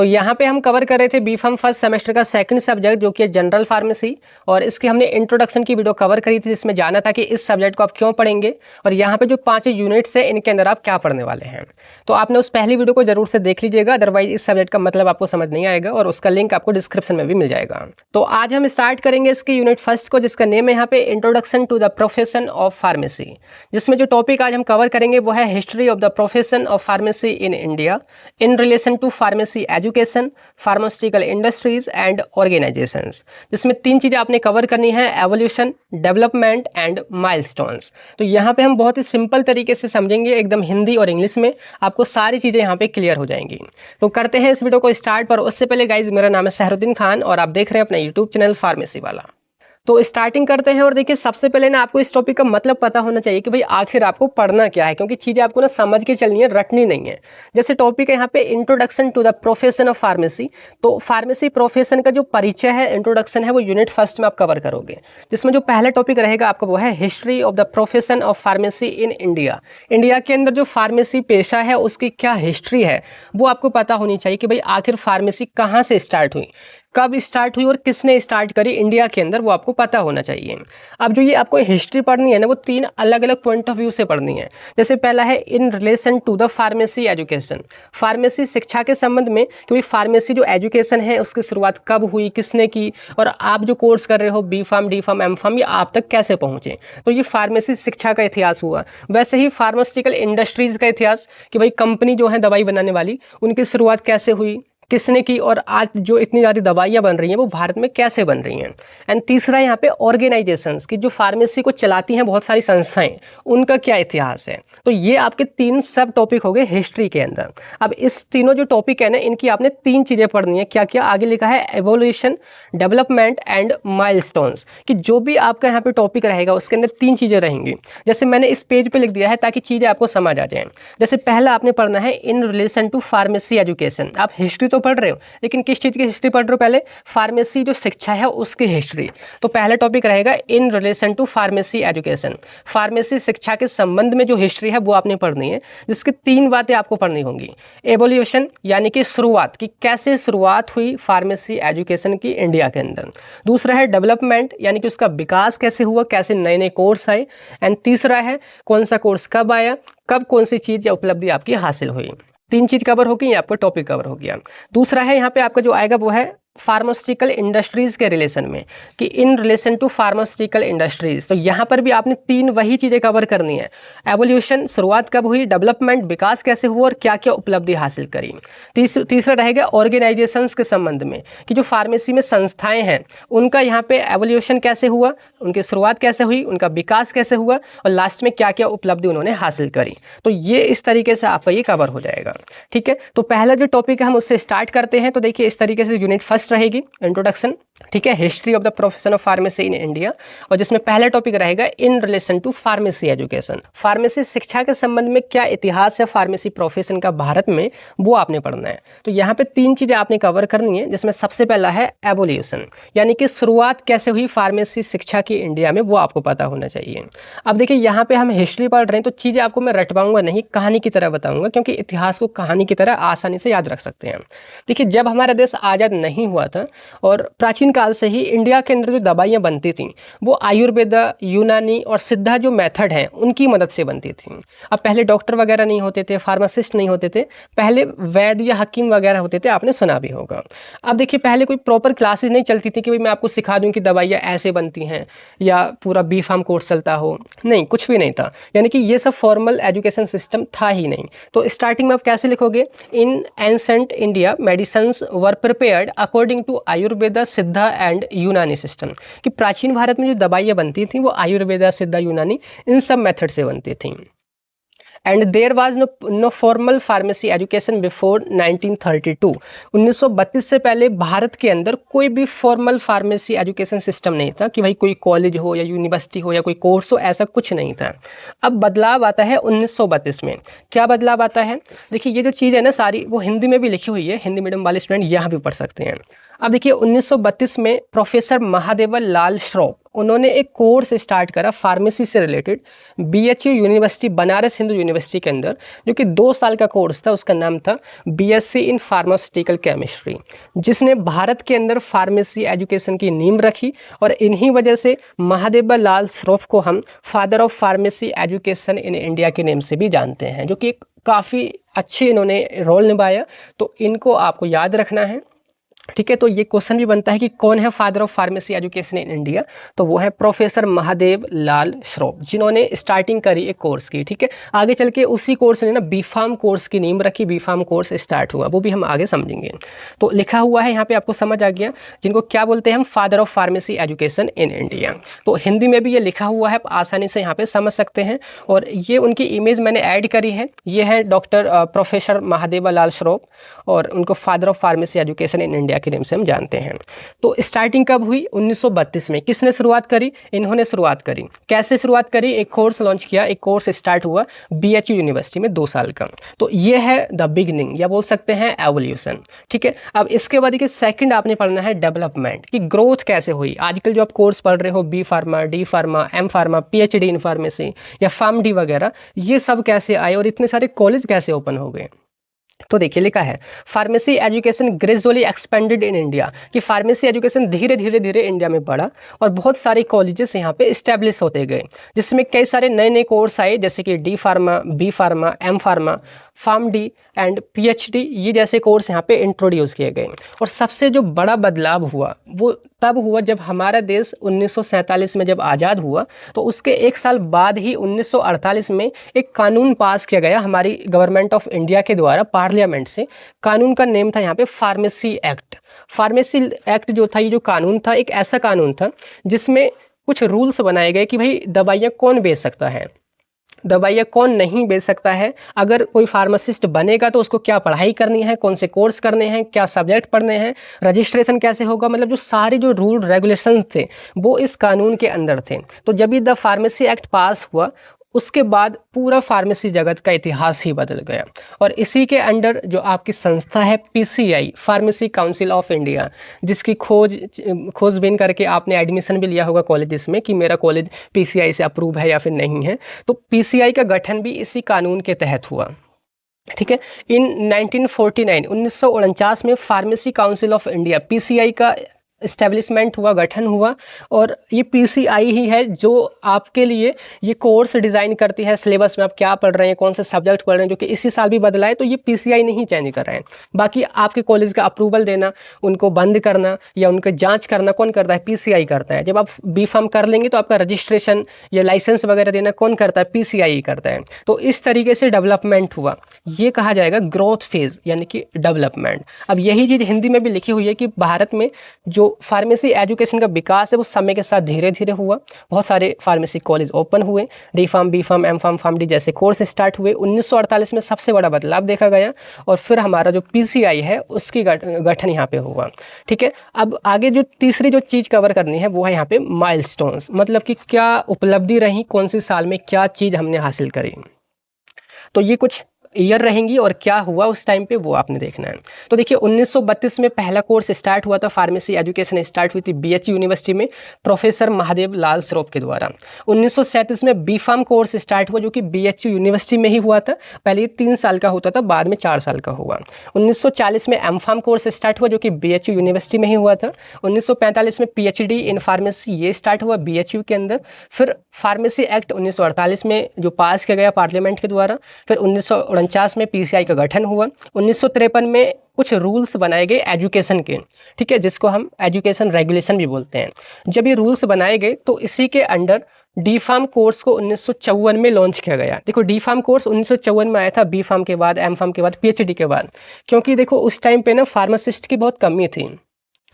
तो यहाँ पे हम कवर कर रहे थे B.Pharm फर्स्ट सेमेस्टर का सेकंड सब्जेक्ट जो कि जनरल फार्मेसी, और इसकी हमने इंट्रोडक्शन की वीडियो कवर करी थी जिसमें जाना था कि इस सब्जेक्ट को आप क्यों पढ़ेंगे और यहाँ पे जो 5 यूनिट्स है इनके अंदर आप क्या पढ़ने वाले हैं। तो आपने उस पहली वीडियो को जरूर से देख लीजिएगा, अदरवाइज इस सब्जेक्ट का मतलब आपको समझ नहीं आएगा और उसका लिंक आपको डिस्क्रिप्शन में भी मिल जाएगा। तो आज हम स्टार्ट करेंगे इसकी यूनिट फर्स्ट को, जिसका नेम है यहाँ पे introduction to the profession of pharmacy, जिसमें जो टॉपिक आज हम कवर करेंगे वो है history of the profession of pharmacy in India in relation to pharmacy education, pharmaceutical industries and organisations, जिसमें 3 चीज़ें आपने कवर करनी है, एवोल्यूशन, डेवलपमेंट एंड माइलस्टोन्स। तो यहाँ पे हम बहुत ही सिंपल तरीके से समझेंगे, एकदम हिंदी और इंग्लिश में आपको सारी चीज़ें यहाँ पे क्लियर हो जाएंगी। तो करते हैं इस वीडियो को स्टार्ट, पर उससे पहले गाइज मेरा नाम है सहरुद्दीन खान और आप देख रहे हैं अपना यूट्यूब चैनल फार्मेसी वाला। तो स्टार्टिंग करते हैं और देखिए सबसे पहले ना आपको इस टॉपिक का मतलब पता होना चाहिए कि भाई आखिर आपको पढ़ना क्या है, क्योंकि चीज़ें आपको ना समझ के चलनी है, रटनी नहीं है। जैसे टॉपिक है यहाँ पे introduction to the profession of pharmacy, तो फार्मेसी प्रोफेशन का जो परिचय है, इंट्रोडक्शन है, वो यूनिट फर्स्ट में आप कवर करोगे, जिसमें जो पहला टॉपिक रहेगा आपका वो है history of the profession of pharmacy in India. India के अंदर जो फार्मेसी पेशा है उसकी क्या हिस्ट्री है वो आपको पता होनी चाहिए कि भाई आखिर फार्मेसी कहाँ से स्टार्ट हुई, कब स्टार्ट हुई और किसने स्टार्ट करी इंडिया के अंदर, वो आपको पता होना चाहिए। अब जो ये आपको हिस्ट्री पढ़नी है ना वो 3 अलग अलग पॉइंट ऑफ व्यू से पढ़नी है। जैसे पहला है in relation to the pharmacy education, pharmacy शिक्षा के संबंध में कि भाई फार्मेसी जो एजुकेशन है उसकी शुरुआत कब हुई, किसने की, और आप जो कोर्स कर रहे हो B.Pharm, D.Pharm, M.Pharm, ये आप तक कैसे पहुँचे। तो ये फार्मेसी शिक्षा का इतिहास हुआ। वैसे ही फार्मास्यूटिकल इंडस्ट्रीज का इतिहास कि भाई कंपनी जो है दवाई बनाने वाली, उनकी शुरुआत कैसे हुई, किसने की, और आज जो इतनी ज़्यादा दवाइयाँ बन रही हैं वो भारत में कैसे बन रही हैं। एंड तीसरा यहाँ पे ऑर्गेनाइजेशंस की, जो फार्मेसी को चलाती हैं बहुत सारी संस्थाएं, उनका क्या इतिहास है। तो ये आपके 3 सब टॉपिक हो गए हिस्ट्री के अंदर। अब इस तीनों जो टॉपिक है ना इनकी आपने 3 चीज़ें पढ़नी है। क्या क्या आगे लिखा है, एवोल्यूशन, डेवलपमेंट एंड माइलस्टोन्स, कि जो भी आपका यहाँ पे टॉपिक रहेगा उसके अंदर 3 चीज़ें रहेंगी। जैसे मैंने इस पेज पे लिख दिया है ताकि चीज़ें आपको समझ आ जाएं। जैसे पहला आपने पढ़ना है in relation to pharmacy education. आप हिस्ट्री तो पढ़ रहे हो लेकिन किस चीज़ की हिस्ट्री पढ़ रहे हो, पहले फार्मेसी जो शिक्षा है उसकी हिस्ट्री। तो पहला टॉपिक रहेगा in relation to pharmacy education, pharmacy शिक्षा के संबंध में जो हिस्ट्री है वो आपने पढ़नी है, जिसकी 3 बातें आपको पढ़नी होंगी। एवोल्यूशन यानी कि शुरुआत, कि कैसे शुरुआत हुई फार्मेसी एजुकेशन की इंडिया के अंदर। दूसरा है डेवलपमेंट यानी कि उसका विकास कैसे हुआ, कैसे नए नए कोर्स आए। एंड तीसरा है कौन सा कोर्स कब आया, कब कौन सी चीज़ या उपलब्धि आपकी हासिल हुई। 3 चीज़ कवर हो गई, आपका टॉपिक कवर हो गया। दूसरा है यहाँ पे आपका जो आएगा वो है फार्मास्यूटिकल इंडस्ट्रीज़ के रिलेशन में, कि in relation to pharmaceutical industries. तो यहाँ पर भी आपने 3 वही चीज़ें कवर करनी है। एवोल्यूशन शुरुआत कब हुई, डेवलपमेंट विकास कैसे हुआ और क्या क्या उपलब्धि हासिल करी। तीसरा रहेगा ऑर्गेनाइजेशंस के संबंध में, कि जो फार्मेसी में संस्थाएं हैं उनका यहाँ पे एवोल्यूशन कैसे हुआ, उनकी शुरुआत कैसे हुई, उनका विकास कैसे हुआ और लास्ट में क्या क्या उपलब्धि उन्होंने हासिल करी। तो ये इस तरीके से आपका ये कवर हो जाएगा। ठीक है, तो पहला जो टॉपिक है हम उससे स्टार्ट करते हैं। तो देखिए इस तरीके से यूनिट फर्स्ट रहेगी इंट्रोडक्शन, ठीक है, history of the profession of pharmacy in India, और जिसमें पहला टॉपिक रहेगा in relation to pharmacy education, pharmacy शिक्षा के संबंध में क्या इतिहास है फार्मेसी प्रोफेशन का भारत में, वो आपने पढ़ना है। तो यहाँ पे 3 चीज़ें आपने कवर करनी है, जिसमें सबसे पहला है एवोल्यूशन यानी कि शुरुआत कैसे हुई फार्मेसी शिक्षा की इंडिया में, वो आपको पता होना चाहिए। अब देखिए यहाँ पे हम हिस्ट्री पढ़ रहे हैं तो चीज़ें आपको मैं रटवाऊंगा नहीं, कहानी की तरह बताऊंगा, क्योंकि इतिहास को कहानी की तरह आसानी से याद रख सकते हैं। देखिए जब हमारा देश आज़ाद नहीं हुआ था और प्राचीन काल से ही इंडिया के अंदर जो दवाइयाँ बनती थीं वो आयुर्वेद, यूनानी और सिद्धा जो मेथड हैं उनकी मदद से बनती थीं। अब पहले डॉक्टर वगैरह नहीं होते थे, फार्मासिस्ट नहीं होते थे, पहले वैद्य या हकीम वगैरह होते थे, आपने सुना भी होगा। अब देखिए पहले कोई प्रॉपर क्लासेस नहीं चलती थी कि भाई मैं आपको सिखा दूं कि दवाइयाँ ऐसे बनती हैं या पूरा B.Pharm कोर्स चलता हो, नहीं, कुछ भी नहीं था। यानी कि ये सब फॉर्मल एजुकेशन सिस्टम था ही नहीं। तो स्टार्टिंग में आप कैसे लिखोगे, in ancient India medicines were prepared according to Ayurveda, Siddha and यूनानी सिस्टम, कि प्राचीन भारत में जो दवाइयाँ बनती थी वो आयुर्वेदा, सिद्धा, यूनानी इन सब मेथड से बनती थी। And there was no formal pharmacy education before 1932। 1932 से पहले भारत के अंदर कोई भी फॉर्मल फार्मेसी एजुकेशन सिस्टम नहीं था, कि भाई कोई कॉलेज हो या यूनिवर्सिटी हो या कोई कोर्स हो, ऐसा कुछ नहीं था। अब बदलाव आता है 1932 में। क्या बदलाव आता है, देखिए ये जो चीज़ है ना सारी वो हिंदी में भी लिखी हुई है, हिंदी मीडियम वाले स्टूडेंट यहाँ भी पढ़ सकते हैं। अब देखिए 1932 में प्रोफेसर महादेव लाल श्रॉफ, उन्होंने एक कोर्स स्टार्ट करा फार्मेसी से related BHU university, Banaras Hindu university के अंदर, जो कि 2 साल का कोर्स था। उसका नाम था BSc इन फार्मास्यूटिकल केमिस्ट्री, जिसने भारत के अंदर फार्मेसी एजुकेशन की नींव रखी। और इन्हीं वजह से महादेव लाल श्रोफ को हम father of pharmacy education in India के नेम से भी जानते हैं, जो कि एक काफ़ी अच्छे इन्होंने रोल निभाया। तो इनको आपको याद रखना है, ठीक है। तो ये क्वेश्चन भी बनता है कि कौन है father of pharmacy education in India, तो वो है प्रोफेसर महादेव लाल श्रोफ, जिन्होंने स्टार्टिंग करी एक कोर्स की, ठीक है। आगे चल के उसी कोर्स ने ना B.Pharm कोर्स की नींव रखी, B.Pharm कोर्स स्टार्ट हुआ, वो भी हम आगे समझेंगे। तो लिखा हुआ है यहाँ पे, आपको समझ आ गया, जिनको क्या बोलते हैं हम, father of pharmacy education in India. तो हिंदी में भी ये लिखा हुआ है, आप आसानी से यहाँ पे समझ सकते हैं। और ये उनकी इमेज मैंने ऐड करी है, ये है डॉक्टर प्रोफेसर महादेव लाल श्रोफ, और उनको father of pharmacy education in India के नाम से हम जानते हैं। तो स्टार्टिंग कब हुई? 1932 में। किसने शुरुआत करी? इन्होंने शुरुआत करी। कैसे शुरुआत करी? एक कोर्स लॉन्च किया, एक कोर्स स्टार्ट हुआ BHU यूनिवर्सिटी में 2 साल का। तो ये है द बिगनिंग, या बोल सकते हैं एवोल्यूशन, ठीक है। अब इसके बाद सेकंड आपने पढ़ना है डेवलपमेंट, कि ग्रोथ कैसे हुई। आजकल जो आप कोर्स पढ़ रहे हो B.Pharma, D.Pharma, M.Pharma, PhD in pharmacy या PharmD वगैरह, ये सब कैसे आए और इतने सारे कॉलेज कैसे ओपन हो गए। तो देखिए लिखा है pharmacy education gradually expanded in India, कि फार्मेसी एजुकेशन धीरे धीरे इंडिया में बढ़ा और बहुत सारे कॉलेजेस यहाँ पे इस्टेब्लिश होते गए, जिसमें कई सारे नए कोर्स आए, जैसे कि D.Pharma, B.Pharma, M.Pharma, PharmD and PhD, ये जैसे कोर्स यहाँ पे इंट्रोड्यूस किए गए। और सबसे जो बड़ा बदलाव हुआ वो तब हुआ जब हमारा देश 1947 में जब आज़ाद हुआ, तो उसके 1 साल बाद ही 1948 में एक कानून पास किया गया हमारी गवर्नमेंट ऑफ इंडिया के द्वारा, पार्लियामेंट से। कानून का नेम था यहाँ पे फार्मेसी एक्ट। फार्मेसी एक्ट जो था, ये जो कानून था, एक ऐसा कानून था जिसमें कुछ रूल्स बनाए गए कि भाई दवाइयाँ कौन बेच सकता है, दवाइयाँ कौन नहीं बेच सकता है, अगर कोई फार्मासिस्ट बनेगा तो उसको क्या पढ़ाई करनी है, कौन से कोर्स करने हैं, क्या सब्जेक्ट पढ़ने हैं, रजिस्ट्रेशन कैसे होगा, मतलब जो सारे जो रूल रेगुलेशंस थे वो इस कानून के अंदर थे। तो जब ये द फार्मेसी एक्ट पास हुआ, उसके बाद पूरा फार्मेसी जगत का इतिहास ही बदल गया। और इसी के अंडर जो आपकी संस्था है PCI, pharmacy council of India, जिसकी खोजबीन करके आपने एडमिशन भी लिया होगा कॉलेजेस में कि मेरा कॉलेज PCI से अप्रूव है या फिर नहीं है, तो PCI का गठन भी इसी कानून के तहत हुआ, ठीक है। इन 1949 में pharmacy council of India PCI का इस्टेब्लिशमेंट हुआ, गठन हुआ। और ये PCI ही है जो आपके लिए ये कोर्स डिज़ाइन करती है, सिलेबस में आप क्या पढ़ रहे हैं, कौन से सब्जेक्ट पढ़ रहे हैं, जो कि इसी साल भी बदला है, तो ये PCI नहीं चेंज कर रहे हैं। बाकी आपके कॉलेज का अप्रूवल देना, उनको बंद करना या उनका जांच करना कौन करता है? PCI करता है। जब आप B.Pharm कर लेंगे तो आपका रजिस्ट्रेशन या लाइसेंस वगैरह देना कौन करता है? PCI ही करता है। तो इस तरीके से डेवलपमेंट हुआ, ये कहा जाएगा ग्रोथ फेज, यानी कि डेवलपमेंट। अब यही चीज़ हिंदी में भी लिखी हुई है कि भारत में जो फार्मेसी एजुकेशन का विकास है वो समय के साथ धीरे धीरे हुआ। बहुत सारे फार्मेसी कॉलेज ओपन हुए, D.Pharm, B.Pharm, M.Pharm, PharmD जैसे कोर्स स्टार्ट हुए। 1948 में सबसे बड़ा बदलाव देखा गया, और फिर हमारा जो PCI है उसकी गठन यहाँ पे हुआ, ठीक है। अब आगे जो तीसरी जो चीज़ कवर करनी है वो है यहाँ पे माइलस्टोन्स, मतलब कि क्या उपलब्धि रही, कौन सी साल में क्या चीज़ हमने हासिल करी। तो ये कुछ ईयर रहेंगी और क्या हुआ उस टाइम पे वो आपने देखना है। तो देखिए 1932 में पहला कोर्स स्टार्ट हुआ था, फार्मेसी एजुकेशन स्टार्ट हुई थी BHU यूनिवर्सिटी में प्रोफेसर महादेव लाल श्रोफ के द्वारा। 1937 में B.Pharm कोर्स स्टार्ट हुआ, जो कि BHU यूनिवर्सिटी में ही हुआ था। पहले 3 साल का होता था, बाद में 4 साल का हुआ। 1940 में M.Pharm कोर्स स्टार्ट हुआ, जो कि BHU यूनिवर्सिटी में ही हुआ था। 1945 में PhD इन फार्मेसी ये स्टार्ट हुआ BHU के अंदर। फिर फार्मेसी एक्ट 1948 में जो पास किया गया पार्लियामेंट के द्वारा। फिर 1949 में PCI का गठन हुआ। 1953 में कुछ रूल्स बनाए गए एजुकेशन के, ठीक है, जिसको हम एजुकेशन रेगुलेशन भी बोलते हैं। जब ये रूल्स बनाए गए तो इसी के अंडर D.Pharm कोर्स को 1954 में लॉन्च किया गया। देखो D.Pharm कोर्स 1954 में आया था, B.Pharm के बाद, M.Pharm के बाद, PhD के बाद, क्योंकि देखो उस टाइम पे ना फार्मासिस्ट की बहुत कमी थी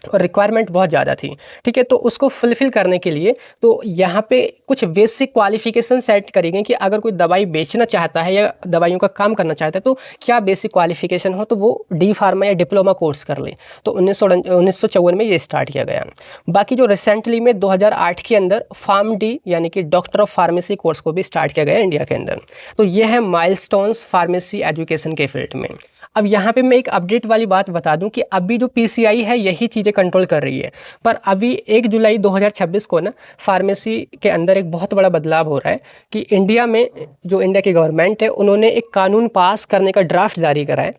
और रिक्वायरमेंट बहुत ज़्यादा थी, ठीक है। तो उसको फुलफ़िल करने के लिए तो यहाँ पे कुछ बेसिक क्वालिफिकेशन सेट करी गई कि अगर कोई दवाई बेचना चाहता है या दवाइयों का काम करना चाहता है तो क्या बेसिक क्वालिफिकेशन हो, तो वो D.Pharma या डिप्लोमा कोर्स कर ले। तो 1954 में ये स्टार्ट किया गया। बाकी जो रिसेंटली में 2008 के अंदर PharmD यानी कि डॉक्टर ऑफ फार्मेसी कोर्स को भी स्टार्ट किया गया इंडिया के अंदर। तो ये है माइलस्टोन्स फार्मेसी एजुकेशन के फील्ड में। अब यहाँ पे मैं एक अपडेट वाली बात बता दूं कि अभी जो PCI है यही चीज़ चीज़ें कंट्रोल कर रही है। पर अभी 1 जुलाई 2026 को ना फार्मेसी के अंदर एक बहुत बड़ा बदलाव हो रहा है कि इंडिया में जो इंडिया की गवर्नमेंट है उन्होंने एक कानून पास करने का ड्राफ्ट जारी करा है।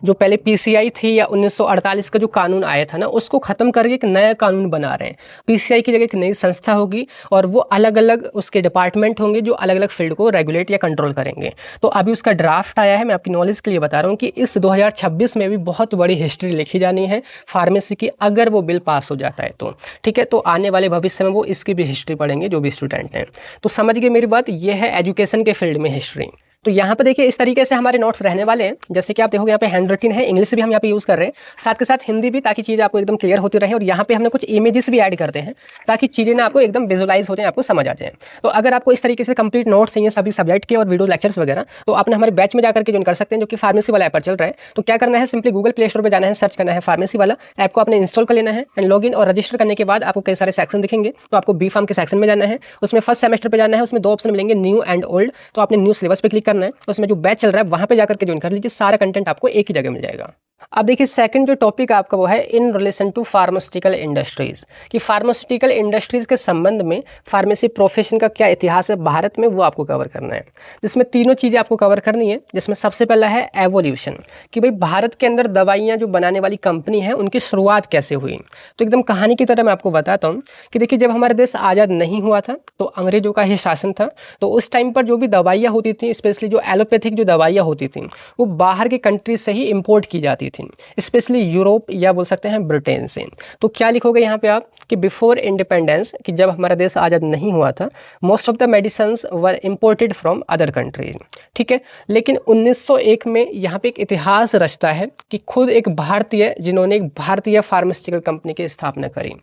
जो पहले पीसीआई थी या 1948 का जो कानून आया था ना, उसको ख़त्म करके एक नया कानून बना रहे हैं। पीसीआई की जगह एक नई संस्था होगी और वो अलग अलग उसके डिपार्टमेंट होंगे जो अलग अलग फील्ड को रेगुलेट या कंट्रोल करेंगे। तो अभी उसका ड्राफ्ट आया है, मैं आपकी नॉलेज के लिए बता रहा हूँ कि इस 2026 में भी बहुत बड़ी हिस्ट्री लिखी जानी है फार्मेसी की, अगर वो बिल पास हो जाता है तो। ठीक है, तो आने वाले भविष्य में वो इसकी भी हिस्ट्री पढ़ेंगे जो भी स्टूडेंट हैं। तो समझ गए मेरी बात, ये है एजुकेशन के फील्ड में हिस्ट्री। तो यहाँ पे देखिए इस तरीके से हमारे नोट्स रहने वाले हैं। जैसे कि आप देखोगे यहाँ पे हैंड रिटन है, इंग्लिश भी हम यहाँ पे यूज़ कर रहे हैं, साथ के साथ हिंदी भी, ताकि चीज़ें आपको एकदम क्लियर होती रहे। और यहाँ पे हमने कुछ इमेजेस भी ऐड करते हैं ताकि चीज़ें ना आपको एकदम विजुअलाइज हो जाए, आपको समझ आ जाए। तो अगर आपको इस तरीके से कंप्लीट नोट्स चाहिए सभी सब्जेक्ट के और वीडियो लेक्चर्स वगैरह, तो आपने हमारे बैच में जाकर के ज्वाइन कर सकते हैं, जो कि फार्मेसी वाला ऐप पर चल रहा है। तो क्या करना है, सिंपली गूगल प्ले स्टोर पर जाना है, सर्च करना है फार्मेसी वाला ऐप को, आपने इंस्टॉल कर लेना है एंड लॉगिन और रजिस्टर करने के बाद आपको कई सारे सेक्शन दिखेंगे। तो आपको बी फार्म के सेक्शन में जाना है, उसमें फर्स्ट सेमेस्टर पर जाना है, उसमें 2 ऑप्शन मिलेंगे, न्यू एंड ओल्ड। तो आपने न्यू सिलेबस पर क्लिक करना है, उसमें जो बैच चल रहा है वहां पे जाकर के ज्वाइन कर लीजिए, सारा कंटेंट आपको एक ही जगह मिल जाएगा। अब देखिए सेकंड जो टॉपिक आपका वो है in relation to pharmaceutical industries, कि फार्मास्यूटिकल इंडस्ट्रीज के संबंध में फार्मेसी प्रोफेशन का क्या इतिहास है भारत में, वो आपको कवर करना है। जिसमें तीनों चीज़ें आपको कवर करनी है, जिसमें सबसे पहला है एवोल्यूशन, कि भाई भारत के अंदर दवाइयाँ जो बनाने वाली कंपनी है उनकी शुरुआत कैसे हुई। तो एकदम कहानी की तरह मैं आपको बताता हूँ कि देखिए जब हमारा देश आज़ाद नहीं हुआ था तो अंग्रेजों का ही शासन था। तो उस टाइम पर जो भी दवाइयाँ होती थी, स्पेशली जो एलोपैथिक जो दवाइयाँ होती थी, वो बाहर के कंट्री से ही इम्पोर्ट की जाती थी, स्पेशली यूरोप या बोल सकते हैं ब्रिटेन से। तो क्या लिखोगे यहाँ पे आप कि बिफोर इंडिपेंडेंस, कि जब हमारा देश आज़ाद नहीं हुआ था, most of the medicines were imported from other countries. ठीक है, लेकिन 1901 में यहाँ पे एक इतिहास रचता है कि खुद एक भारतीय, जिन्होंने एक भारतीय फार्मास्यूटिकल कंपनी की स्थापना करी।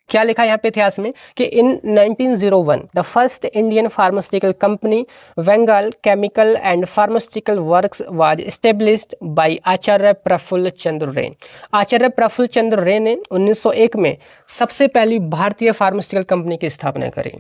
क्या लिखा है यहाँ पे इतिहास में कि in 1901 the first Indian pharmaceutical company Bengal chemical and pharmaceutical works was established by Acharya Prafulla Chandra Ray. Acharya Prafulla Chandra रे ने 1901 में सबसे पहली भारतीय फार्मास्यूटिकल कंपनी की स्थापना करी,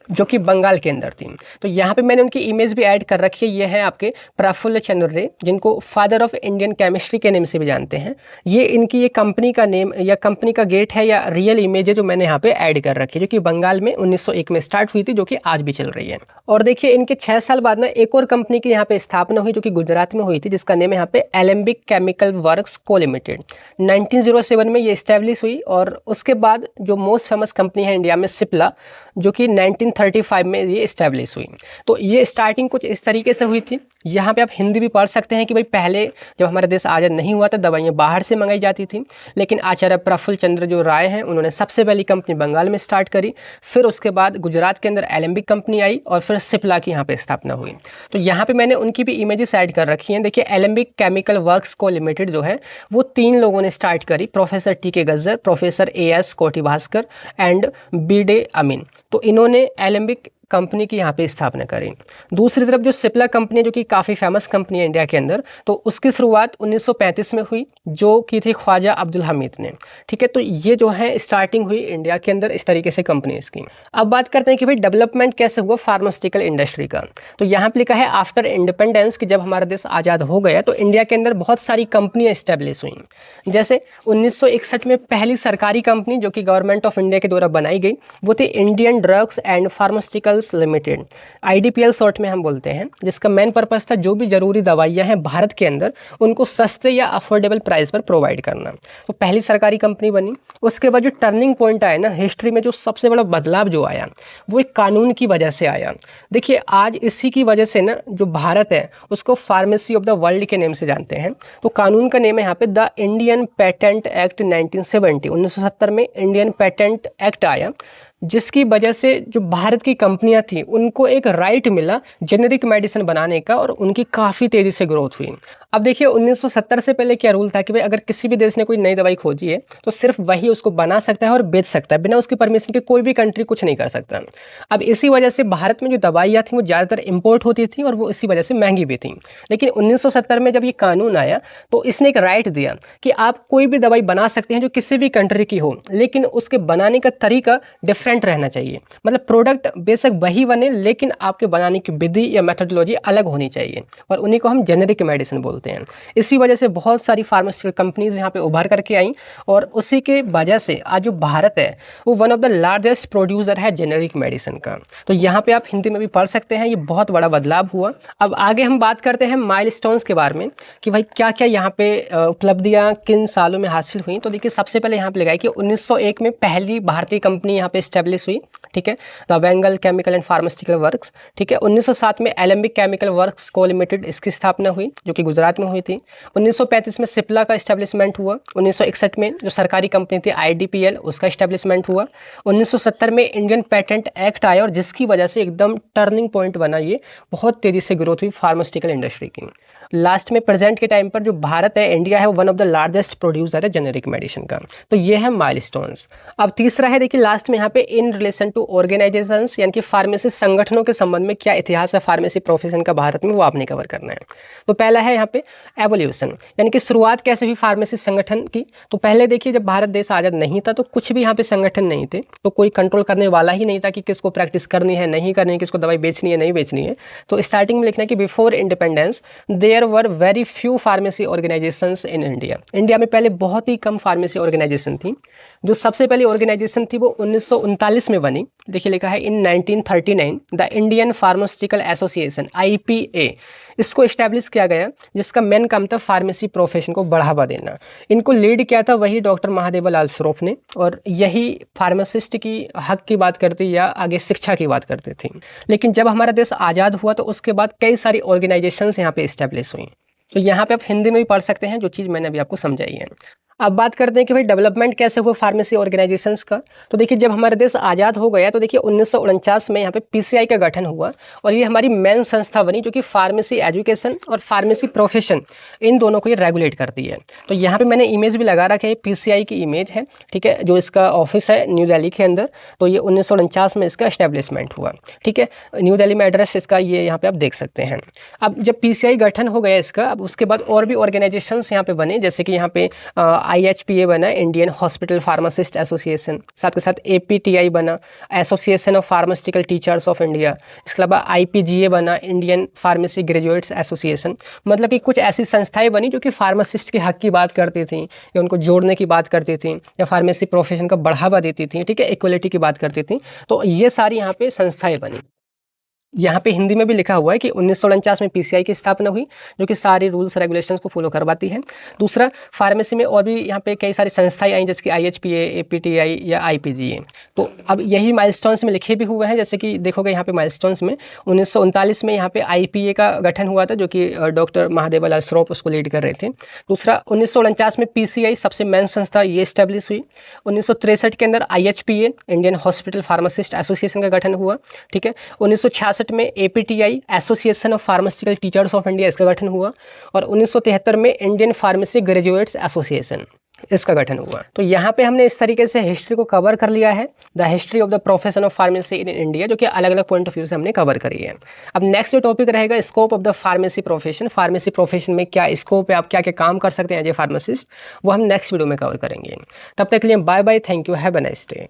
जो कि बंगाल के अंदर थी। तो यहाँ पे मैंने उनकी इमेज भी ऐड कर रखी है। ये है आपके प्रफुल्ल चंद्र रे, जिनको फादर ऑफ इंडियन केमिस्ट्री के नेम से भी जानते हैं। ये इनकी ये कंपनी का नेम या कंपनी का गेट है या रियल इमेज है जो मैंने यहाँ पे ऐड कर रखी है, जो कि बंगाल में 1901 में स्टार्ट हुई थी, जो कि आज भी चल रही है। और देखिए इनके 6 साल बाद ना एक और कंपनी की यहाँ पे स्थापना हुई, जो कि गुजरात में हुई थी, जिसका नेम है यहाँ पे एलेम्बिक केमिकल वर्क्स को लिमिटेड। 1907 में ये स्टैब्लिश हुई। और उसके बाद जो मोस्ट फेमस कंपनी है इंडिया में, सिप्ला, जो कि 1935 में ये इस्टेब्लिश हुई। तो ये स्टार्टिंग कुछ इस तरीके से हुई थी। यहाँ पे आप हिंदी भी पढ़ सकते हैं कि भाई पहले जब हमारा देश आज़ाद नहीं हुआ था दवाइयाँ बाहर से मंगाई जाती थी, लेकिन आचार्य प्रफुल्ल चंद्र जो राय हैं उन्होंने सबसे पहली कंपनी बंगाल में स्टार्ट करी। फिर उसके बाद गुजरात के अंदर एलेम्बिक कंपनी आई और फिर सिप्ला की यहाँ पे स्थापना हुई। तो यहाँ पे मैंने उनकी भी इमेजेस ऐड कर रखी हैं। देखिए एलेम्बिक केमिकल वर्क्स को लिमिटेड जो है वो 3 लोगों ने स्टार्ट करी, professor TK. Gajjar, professor AS. कोटी भास्कर एंड बी.डे. अमीन। तो इन्होंने एलेम्बिक कंपनी की यहाँ पे स्थापना करी। दूसरी तरफ जो सिप्ला कंपनी है, जो कि काफ़ी फेमस कंपनी है इंडिया के अंदर, तो उसकी शुरुआत 1935 में हुई, जो की थी ख्वाजा अब्दुल हमीद ने। ठीक है, तो ये जो है स्टार्टिंग हुई इंडिया के अंदर इस तरीके से कंपनीज की। अब बात करते हैं कि भाई डेवलपमेंट कैसे हुआ फार्मास्यूटिकल इंडस्ट्री का। तो यहाँ पे लिखा है आफ्टर इंडिपेंडेंस, कि जब हमारा देश आज़ाद हो गया तो इंडिया के अंदर बहुत सारी कंपनियाँ स्टैब्लिश हुई। जैसे 1961 में पहली सरकारी कंपनी जो कि गवर्नमेंट ऑफ इंडिया के द्वारा बनाई गई, वो थी Indian drugs and pharmaceuticals limited, IDPL short में हम बोलते हैं, जिसका मेन पर्पस था जो भी जरूरी दवाइयां हैं भारत के अंदर उनको सस्ते या अफोर्डेबल प्राइस पर प्रोवाइड करना। तो पहली सरकारी कंपनी बनी। उसके बाद जो टर्निंग पॉइंट आया ना हिस्ट्री में, जो सबसे बड़ा बदलाव जो आया वो एक कानून की वजह से आया। देखिए आज इसी की वजह से ना जो भारत है उसको फार्मेसी ऑफ द वर्ल्ड के नेम से जानते हैं। तो कानून का नेम है यहाँ पे द इंडियन पेटेंट एक्ट 1970। 1970 में इंडियन पेटेंट एक्ट आया, जिसकी वजह से जो भारत की कंपनियां थी उनको एक राइट मिला जेनेरिक मेडिसिन बनाने का, और उनकी काफ़ी तेज़ी से ग्रोथ हुई। अब देखिए 1970 से पहले क्या रूल था कि भाई अगर किसी भी देश ने कोई नई दवाई खोजी है तो सिर्फ वही उसको बना सकता है और बेच सकता है, बिना उसकी परमिशन के कोई भी कंट्री कुछ नहीं कर सकता। अब इसी वजह से भारत में जो दवाइयाँ थी वो ज़्यादातर इंपोर्ट होती थी और वो इसी वजह से महंगी भी थी। लेकिन 1970 में जब ये कानून आया तो इसने एक राइट दिया कि आप कोई भी दवाई बना सकते हैं जो किसी भी कंट्री की हो, लेकिन उसके बनाने का तरीका डिफरेंट डिफरेंट रहना चाहिए, मतलब प्रोडक्ट बेशक वही बने लेकिन आपके बनाने की विधि या मेथोडोलॉजी अलग होनी चाहिए, और उन्हीं को हम जेनेरिक मेडिसिन बोलते हैं। इसी वजह से बहुत सारी फार्मास्यूटिकल कंपनीज यहाँ पे उभर करके आई, और उसी के वजह से आज जो भारत है वो one of the largest producer है जेनेरिक मेडिसिन का। तो यहाँ पे आप हिंदी में भी पढ़ सकते हैं, ये बहुत बड़ा बदलाव हुआ। अब आगे हम बात करते हैं माइलस्टोन्स के बारे में कि भाई क्या क्या यहाँ पे उपलब्धियाँ किन सालों में हासिल हुई। तो देखिए सबसे पहले यहाँ पे लगाई कि 1901 में पहली भारतीय कंपनी यहाँ पे स्टेब्लिश हुई, ठीक है, the Bengal chemical and pharmaceutical works, ठीक है। 1907 में एलेम्बिक केमिकल वर्क्स को लिमिटेड, इसकी स्थापना हुई जो कि गुजरात में हुई थी। 1935 में सिप्ला का एस्टेब्लिशमेंट हुआ। 1961 में जो सरकारी कंपनी थी IDPL, उसका एस्टेब्लिशमेंट हुआ। 1970 में इंडियन पेटेंट एक्ट आया, और जिसकी वजह से एकदम टर्निंग पॉइंट बना, ये बहुत तेजी से ग्रोथ हुई फार्मास्यूटिकल इंडस्ट्री की। लास्ट में प्रेजेंट के टाइम पर जो भारत है, इंडिया है, वो one of the largest producer है जेनेरिक मेडिसिन का। तो ये है माइलस्टोन्स। अब तीसरा है देखिए लास्ट में यहाँ पे इन रिलेशन टू ऑर्गेनाइजेशंस, यानी कि फार्मेसी संगठनों के संबंध में क्या इतिहास है फार्मेसी प्रोफेशन का भारत में, वो आपने कवर करना है। तो पहला है यहाँ पे एवोल्यूशन, यानी कि शुरुआत कैसे हुई फार्मेसी संगठन की। तो पहले देखिए जब भारत देश आज़ाद नहीं था तो कुछ भी यहाँ पे संगठन नहीं थे, तो कोई कंट्रोल करने वाला ही नहीं था कि किसको प्रैक्टिस करनी है नहीं करनी है, किसको दवाई बेचनी है नहीं बेचनी है। तो स्टार्टिंग में लिखना है कि before independence there were very few pharmacy organisations in India. India में पहले बहुत ही कम फार्मेसी ऑर्गेनाइजेशन थी। जो सबसे पहली ऑर्गेनाइजेशन थी वो 1939 में बनी। देखिए लिखा है इन 1939 the Indian pharmaceutical association IPA, इसको इस्टेब्लिश किया गया, जिसका मेन काम था फार्मेसी प्रोफेशन को बढ़ावा देना। इनको लीड किया था वही डॉक्टर महादेवलाल श्रोफ ने, और यही फार्मासिस्ट की हक की बात करती या आगे शिक्षा की बात करते थे। लेकिन जब हमारा देश आज़ाद हुआ तो उसके बाद कई सारी ऑर्गेनाइजेशंस यहाँ पे इस्टेब्लिश हुई। तो यहाँ पे आप हिंदी में भी पढ़ सकते हैं जो चीज़ मैंने अभी आपको समझाई है। अब बात करते हैं कि भाई डेवलपमेंट कैसे हुआ फार्मेसी ऑर्गेनाइजेशंस का। तो देखिए जब हमारा देश आज़ाद हो गया तो देखिए 1949 में यहाँ पे PCI का गठन हुआ, और ये हमारी मेन संस्था बनी जो कि फार्मेसी एजुकेशन और फार्मेसी प्रोफेशन इन दोनों को ये रेगुलेट करती है। तो यहाँ पे मैंने इमेज भी लगा रखी है, PCI की इमेज है, ठीक है, जो इसका ऑफिस है न्यू दिल्ली के अंदर। तो ये 1949 में इसका एस्टेब्लिशमेंट हुआ, ठीक है, न्यू दिल्ली में एड्रेस इसका ये यहाँ पे आप देख सकते हैं। अब जब PCI गठन हो गया इसका, अब उसके बाद और भी ऑर्गेनाइजेशंस यहाँ पे बने, जैसे कि यहाँ पे IHPA बना, इंडियन हॉस्पिटल फार्मासिस्ट एसोसिएशन, साथ के साथ APTI बना, association of pharmaceutical teachers of India. इसके अलावा IPGA बना, इंडियन फार्मेसी ग्रेजुएट्स एसोसिएशन। मतलब कि कुछ ऐसी संस्थाएं बनी जो कि फार्मासिस्ट के हक की बात करती थी, या उनको जोड़ने की बात करती थी, या फार्मेसी प्रोफेशन का बढ़ावा देती थी, ठीक है, इक्वलिटी की बात करती थी। तो ये सारी यहाँ पे संस्थाएं बनी। यहाँ पे हिंदी में भी लिखा हुआ है कि 1949 में PCI की स्थापना हुई, जो कि सारे रूल्स रेगुलेशंस को फॉलो करवाती है। दूसरा, फार्मेसी में और भी यहाँ पे कई सारी संस्थाएं आई, जैसे कि IHPA, APTI या IPGA। तो अब यही माइलस्टोन्स में लिखे भी हुए हैं, जैसे कि देखोगे यहाँ पे माइलस्टोन्स में 1939 में यहाँ पे IPA का गठन हुआ था, जो कि डॉक्टर महादेवलाल श्रोफ उसको लीड कर रहे थे। दूसरा, 1949 में PCI सबसे मेन संस्था ये स्टेब्लिश हुई। 1963 के अंदर IHPA, Indian hospital pharmacist association का गठन हुआ, ठीक है। 1966 में APTI, association of pharmaceutical teachers of India, इसका गठन हुआ। और 1973 में इंडियन फार्मेसी ग्रेजुएट्स एसोसिएशन, इसका गठन हुआ। तो यहाँ पे हमने इस तरीके से हिस्ट्री को कवर कर लिया है, the history of the profession of pharmacy in India, जो कि अलग अलग पॉइंट ऑफ व्यू से हमने कवर करी है। अब नेक्स्ट जो टॉपिक रहेगा scope of the pharmacy profession. Pharmacy profession में क्या स्कोप है, आप क्या क्या काम कर सकते हैं एज ए फार्मासिस्ट, वो हम नेक्स्ट वीडियो में कवर करेंगे। तब तक के लिए bye bye, thank you, have a nice day.